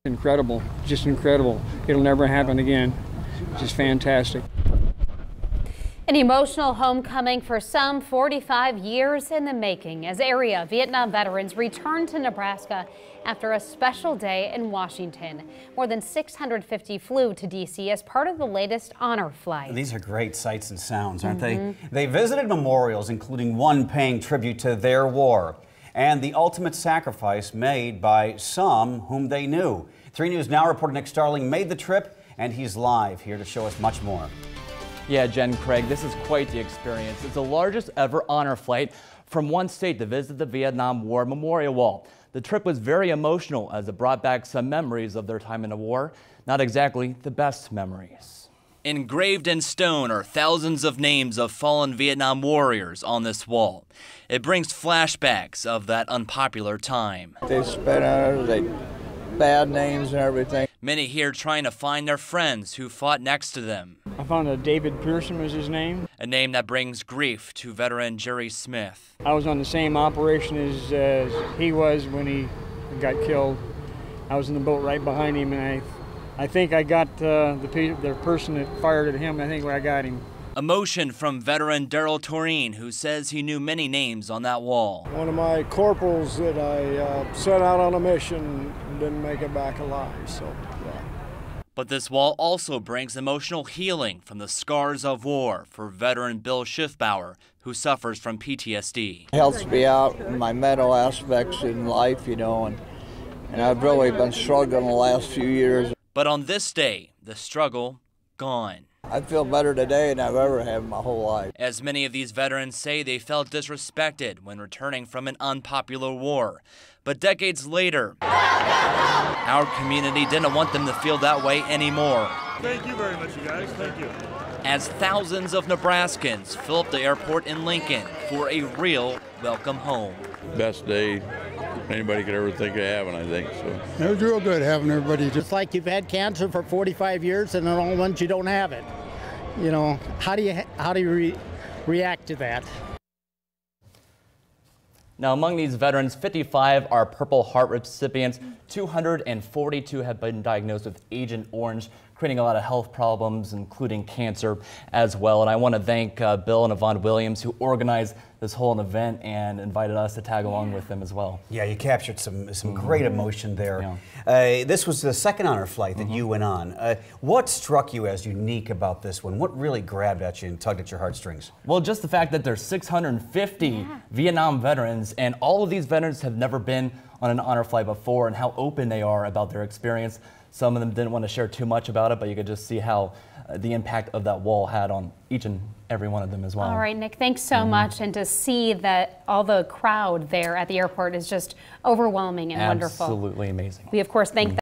Incredible, just incredible. It'll never happen again. Just fantastic. An emotional homecoming for some 45 years in the making as area Vietnam veterans return to Nebraska after a special day in Washington. More than 650 flew to D.C. as part of the latest honor flight. These are great sights and sounds, aren't they? They visited memorials, including one paying tribute to their war and the ultimate sacrifice made by some whom they knew. 3 News Now reporter Nick Starling made the trip, and he's live here to show us much more. Yeah, Jen, Craig, this is quite the experience. It's the largest ever honor flight from one state to visit the Vietnam War Memorial Wall. The trip was very emotional as it brought back some memories of their time in the war. Not exactly the best memories. Engraved in stone are thousands of names of fallen Vietnam warriors on this wall. It brings flashbacks of that unpopular time. They spit on it, they bad names and everything. Many here trying to find their friends who fought next to them. I found that David Pearson was his name. A name that brings grief to veteran Jerry Smith. I was on the same operation as he was when he got killed. I was in the boat right behind him, and I think I got the person that fired at him. I think I got him. Emotion from veteran Daryl Toreen, who says he knew many names on that wall. One of my corporals that I sent out on a mission didn't make it back alive, so yeah. But this wall also brings emotional healing from the scars of war for veteran Bill Schiffbauer, who suffers from PTSD. It helps me out in my mental aspects in life, you know, and I've really been struggling the last few years. But on this day, the struggle gone. I feel better today than I've ever had in my whole life. As many of these veterans say, they felt disrespected when returning from an unpopular war. But decades later, our community didn't want them to feel that way anymore. Thank you very much, you guys. Thank you. As thousands of Nebraskans fill up the airport in Lincoln for a real welcome home. Best day anybody could ever think of having, I think. So It was real good having everybody. It's like you've had cancer for 45 years and then all once you don't have it. You know, how do you react to that? Now, among these veterans, 55 are Purple Heart recipients. 242 have been diagnosed with Agent Orange, creating a lot of health problems, including cancer as well. And I want to thank Bill and Yvonne Williams, who organized this whole event and invited us to tag along with them as well. Yeah, you captured some great emotion there. Yeah. This was the second honor flight that you went on. What struck you as unique about this one? What really grabbed at you and tugged at your heartstrings? Well, just the fact that there's 650 Vietnam veterans, and all of these veterans have never been on an honor flight before, and how open they are about their experience. Some of them didn't want to share too much about it, but you could just see how the impact of that wall had on each and every one of them as well. All right, Nick, thanks so much. And to see that all the crowd there at the airport is just overwhelming and wonderful. Absolutely amazing. We, of course, thank